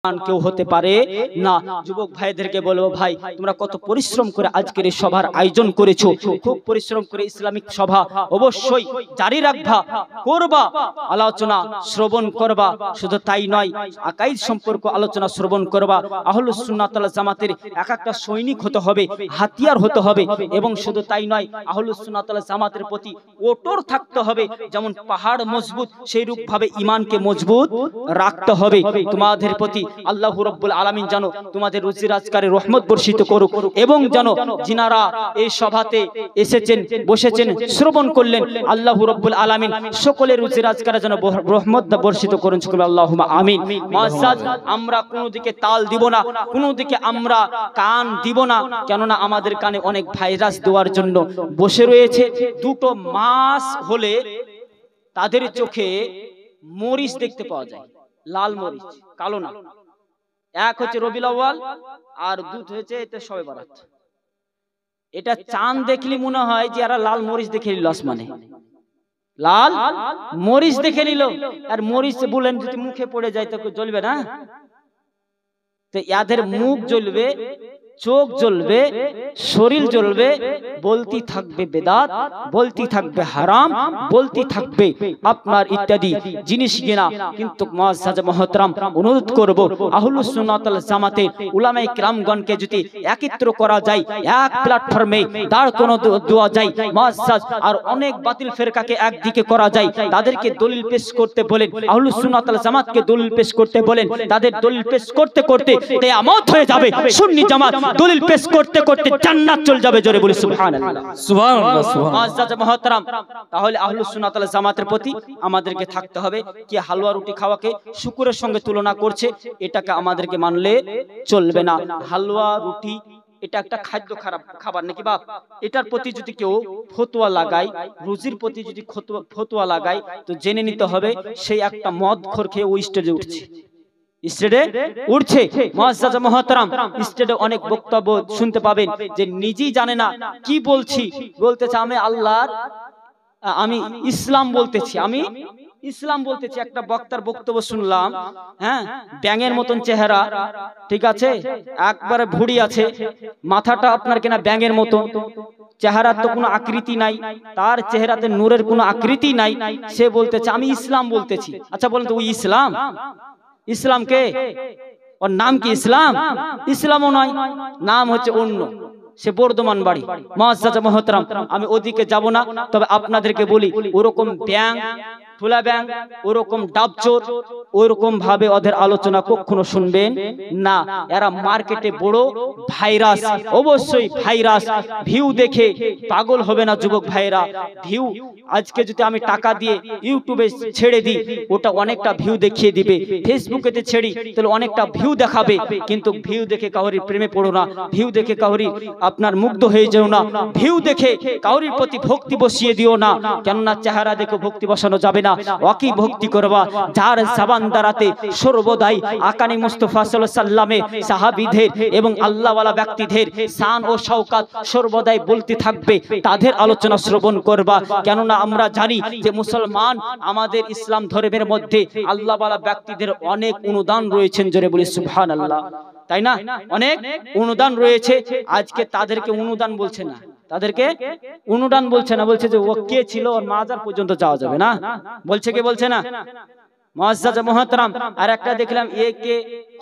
কেউ হতে পারে না। যুবক ভাইদেরকে বলবো, ভাই তোমরা কত পরিশ্রম করে আজকের এই সভার আয়োজন করেছো, খুব পরিশ্রম করে ইসলামিক সভা অবশ্যই জারি রাখবা, করবা, আলোচনা শ্রবণ করবা। শুধু তাই নয়, আকাইদ সম্পর্ক আলোচনা শ্রবণ করবা। আহলুস সুন্নাত ওয়াল জামাতের এক একটা সৈনিক হতে হবে, হাতিয়ার হতে হবে। এবং শুধু তাই নয়, আহলুস সুন্নাত ওয়াল জামাতের প্রতি ওটর থাকতে হবে। যেমন পাহাড় মজবুত, সেই রূপ ভাবে ঈমানকে মজবুত রাখতে হবে। তোমাদের প্রতি আল্লাহ রাব্বুল আলামিন জানো তোমাদের রুজি রাজগারে রহমত বর্ষিত করুক, এবং জানো যিনারা এই সভাতে এসেছেন, বসেছেন, শ্রবণ করলেন, আল্লাহ রাব্বুল আলামিন সকলের রুজি রাজগারে যেন রহমত বর্ষিত করুন। আল্লাহুম্মা আমিন। মুআজ্জাজ, আমরা কোনো দিকে তাল দিব না, কোনো দিকে আমরা কান দিব না, কেননা আমাদের কানে অনেক ভাইরাস দেওয়ার জন্য বসে রয়েছে। দুটো মাস হলে তাদের চোখে মরিচ দেখতে পাওয়া যায়, লাল মরিচ, কালো না। এক হচ্ছে রবিউল আউয়াল আর দুধ হয়েছে এটা শবে বরাত। এটা চাঁদ দেখলি মনে হয় যে এরা লাল মরিচ দেখে নিল, আসমানে লাল মরিচ দেখে নিল। আর মরিচ বলেন যদি মুখে পড়ে যায় তো জ্বলবে না? তো এদের মুখ জ্বলবে, চোখ জ্বলবে, শরীর জ্বলবে, বলতি থাকবে বেদাত, বলতি থাকবে হারাম, বলতি থাকবে আপনার ইত্যাদি জিনিস কিনা। কিন্তু মুআজ্জাজ মুহতারাম, অনুরোধ করব আহলুস সুন্নাত ওয়াল জামাতের উলামায়ে কিরামগণকে যদি একত্র করা যায়, এক প্ল্যাটফর্মে দাঁড় কোনো দেওয়া যায় মুআজ্জাজ, আর অনেক বাতিল ফিরকাকে একদিকে করা যায়, তাদেরকে দলিল পেশ করতে বলেন, আহলুস সুন্নাত ওয়াল জামাতকে দলিল পেশ করতে বলেন। তাদের দলিল পেশ করতে করতে কিয়ামত হয়ে যাবে, সুন্নি জামাত দলিল পেশ করতে করতে জান্নাত চলে যাবে। জোরে বলি সুবহানাল্লাহ, সুবহানাল্লাহ, সুবহানাল্লাহ। মুআজ্জাজ মুহতারাম, তাহলে আহলুস সুন্নাত ওয়াল জামাতের প্রতি আমাদেরকে থাকতে হবে। কি হালুয়া রুটি খাওয়াকে শুকরের সঙ্গে তুলনা করছে, এটাকে আমাদেরকে মানলে চলবে না। হালুয়া রুটি এটা একটা খাদ্য খাবার নাকি বাপ? এটার প্রতি যদি কেউ ফতোয়া লাগায়, রুজির প্রতি যদি ফতোয়া লাগায়, তো জেনে নিতে হবে সেই একটা মদ খোর খেয়ে ওই স্টেজে উঠছে, স্টেজে উঠছে। মুআজ্জাজ মুহতারাম, স্টেজে অনেক বক্তব্য শুনতে পাবেন যে নিজেই জানে না কি বলছি, বলতেছে আমি ইসলাম বলতেছি, আমি ইসলাম বলতেছি। একটা বক্তার বক্তব্য শুনলাম, হ্যাঁ, ব্যাঙের মতন চেহারা, ঠিক আছে, একবারে ভুঁড়ি আছে, মাথাটা আপনার কিনা ব্যাঙের মতন, চেহারার তো কোনো আকৃতি নাই, তার চেহারাতে নূরের কোনো আকৃতি নাই। সে বলতেছে আমি ইসলাম বলতেছি। আচ্ছা বলেন তো ওই ইসলাম? ইসলাম কে? ওর নাম কি ইসলাম? ইসলামও নয়, নাম হচ্ছে অন্য। সে বর্ধমান বাড়ি। মুআজ্জাজ মুহতারাম, আমি ওদিকে যাব না, তবে আপনাদেরকে বলি ওরকম ব্যাং, ফুলা ব্যাং, ওরকম ডাবচোর, ওরকম ভাবে ওদের আলোচনা কখনো শুনবেন না। এরা মার্কেটে বড় ভাইরাস, অবশ্যই ভাইরাস। ভিউ দেখে পাগল হবে না যুবক ভাইরা। ভিউ আজকে যদি আমি টাকা দিয়ে ইউটিউবে ছেড়ে দিই, ওটা অনেকটা ভিউ দেখিয়ে দিবে। ফেসবুকেতে ছেড়ি তাহলে অনেকটা ভিউ দেখাবে। কিন্তু ভিউ দেখে কাউরির প্রেমে পড়ো না, ভিউ দেখে কাউরির আপনার মুগ্ধ হয়ে যেও না, ভিউ দেখে কাউরির প্রতি ভক্তি বসিয়ে দিও না, কেননা চেহারা দেখে ভক্তি বসানো যাবে না। ওয়াকি ভক্তি করবা যার জবান দ্বারাতে সর্বদাই আকানি মুস্তাফা সাল্লাল্লাহু আলাইহি সাল্লামে সাহাবীদের এবং আল্লাহওয়ালা ব্যক্তিদের শান ও শওকাত সর্বদাই বলতে থাকবে, তাদের আলোচনা শ্রবণ করবা। কেননা আমরা জানি যে মুসলমান, আমাদের ইসলাম ধর্মের মধ্যে আল্লাহওয়ালা ব্যক্তিদের অনেক অনুদান রয়েছেন। জোরে বলি সুবহানাল্লাহ, তাই না? অনেক অনুদান রয়েছে। আজকে তাদেরকে অনুদান বলছে না, তাদেরকে অনুদান বলছে না, বলছে যে ও কে ছিল, ওর মাজার পর্যন্ত যাওয়া যাবে না, বলছে কে? বলছে না। মুআজ্জাজ মুহতারাম, আর একটা দেখলাম একে